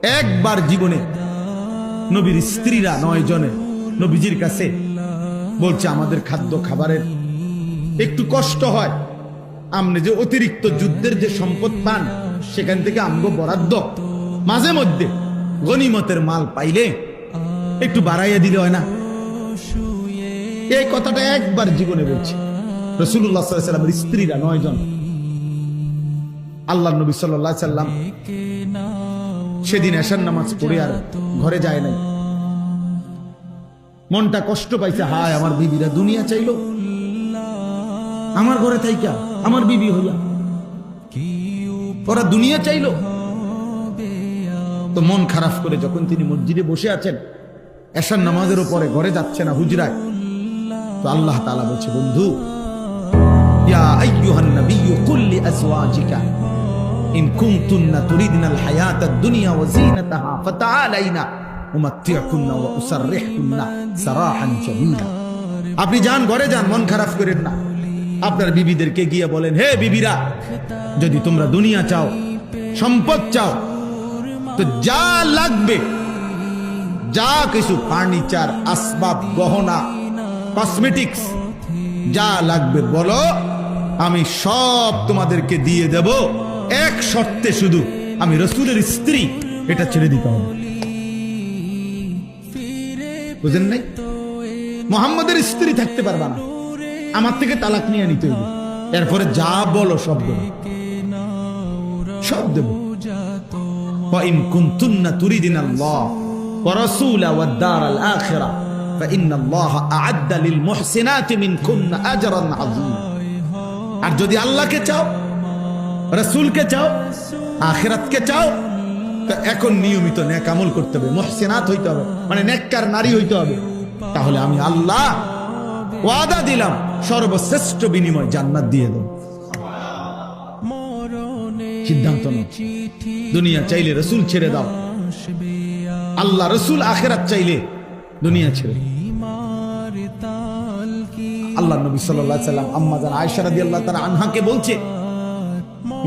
একবার জীবনে নবীর স্ত্রীরা 9 জনে নবীজির কাছে বলছে, আমাদের খাদ্য খাবারের একটু কষ্ট হয়, আপনি যে অতিরিক্ত যুদ্ধের যে সম্পদ পান সেখান থেকে আমগো বরাদ্দ মাঝে মধ্যে গনিমতের মাল পাইলে একটু বাড়াইয়া দিলে হয় না। এই কথাটা একবার জীবনে বলছে রাসূলুল্লাহ সাল্লাল্লাহু আলাইহি ওয়াসাল্লামের স্ত্রীরা 9 জন। আল্লাহর নবী সাল্লাল্লাহু আলাইহি ওয়াসাল্লাম সেদিন এশার নামাজ পড়ে আর ঘরে যায় নাই। মনটা কষ্ট পাইছে, হায় আমার বিবিরা দুনিয়া চাইলো, আমার ঘরে থাইকা আমার বিবি হইয়া ওরা দুনিয়া চাইলো। তো মন খারাপ করে যখন তিনি মসজিদে বসে আছেন, এশার নামাজের উপরে ঘরে যাচ্ছে না হুজরায়, তো আল্লাহ তাআলা বলছে, বন্ধু, ইয়া আইয়ুহান নাবিয়্যু কুল লিআজওয়াজিকা ইন কুনতুন্না তুরিদনাল হায়াতাদ দুনিয়া ওয়া যিনাতাহা ফাতাআলাইনা উমাত্তিউকুন্না ওয়া উসাররিহুকুন্না সারাহান জামিলা। আপনি যান, ঘরে যান, মন খারাপ করেন না। আপনার বিবিদেরকে গিয়ে বলেন, হে বিবিরা, যদি তোমরা দুনিয়া চাও, সম্পদ চাও, তো যা লাগবে, যা কিছু ফার্নিচার, আসবাব, গহনা, কসমেটিক্স যা লাগবে বলো, আমি সব তোমাদেরকে দিয়ে দেব, এক শর্তে, শুধু আমি রাসূলের স্ত্রী এটা ছেড়ে দিতে হবে। বুঝেন নাই? মুহাম্মদের স্ত্রী থাকতে পারবা না, আমার থেকে তালাক নিয়ে নিতে হবে, এরপরে যা বলো সব দেব, সব দেব। وَإِن كُنتُنَّ تُرِيدْنَ اللَّهَ وَرَسُولَهُ وَالدَّارَ الْآخِرَةَ فَإِنَّ اللَّهَ أَعَدَّ لِلْمُحْسِنَاتِ مِنكُنَّ أَجْرًا عَظِيمًا। আর যদি আল্লাহকে চাও, রাসূলকে চাও, আখিরাতকে চাও, তো এখন নিয়মিত নেক আমল করতে হবে, মুহসিনাত হইতে হবে, মানে নেককার নারী হইতে হবে। তাহলে আমি আল্লাহ ওয়াদা দিলাম, সর্বশ্রেষ্ঠ বিনিময় জান্নাত দিয়ে দেব। সিদ্ধান্ত নাও, দুনিয়া চাইলে রাসূল ছেড়ে দাও, আল্লাহ রাসূল আখিরাত চাইলে দুনিয়া ছেড়ে। আল্লাহ নবী সাল্লাল্লাহু আলাইহি ওয়াসাল্লাম আম্মা জান আয়েশা রাদিয়াল্লাহু তাআলা আনহাকে বলছে,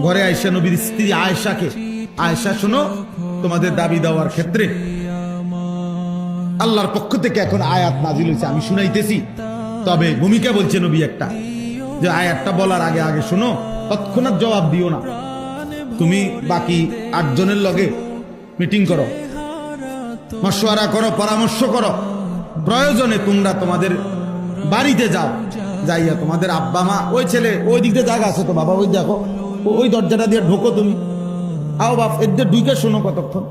ঘরে আয়েশা নবীর স্ত্রী আয়েশাকে, আয়েশা শোনো, তোমাদের দাবি দেওয়ার ক্ষেত্রে আল্লাহর পক্ষ থেকে এখন আয়াত নাজিল হয়েছে, আমি শুনাইতেছি। তবে ভূমিকা বলছে নবী একটা, যে আয়াতটা বলার আগে আগে শোনো, তৎক্ষণাৎ জবাব দিও না। তুমি বাকি 8 জনের লগে মিটিং করো, মশওয়ারা করো, পরামর্শ করো, প্রয়োজনে তোমরা তোমাদের বাড়িতে যাও, যাইয়া তোমাদের আব্বা মা, ওই ছেলে ওই দিক দিয়ে জায়গা আছে তো বাবা, ওই দেখো, ওই দরজাটা দিয়ে ঢোকো, তুমি আও বাপ, এদের ঢুকে শোনো কতক্ষণ,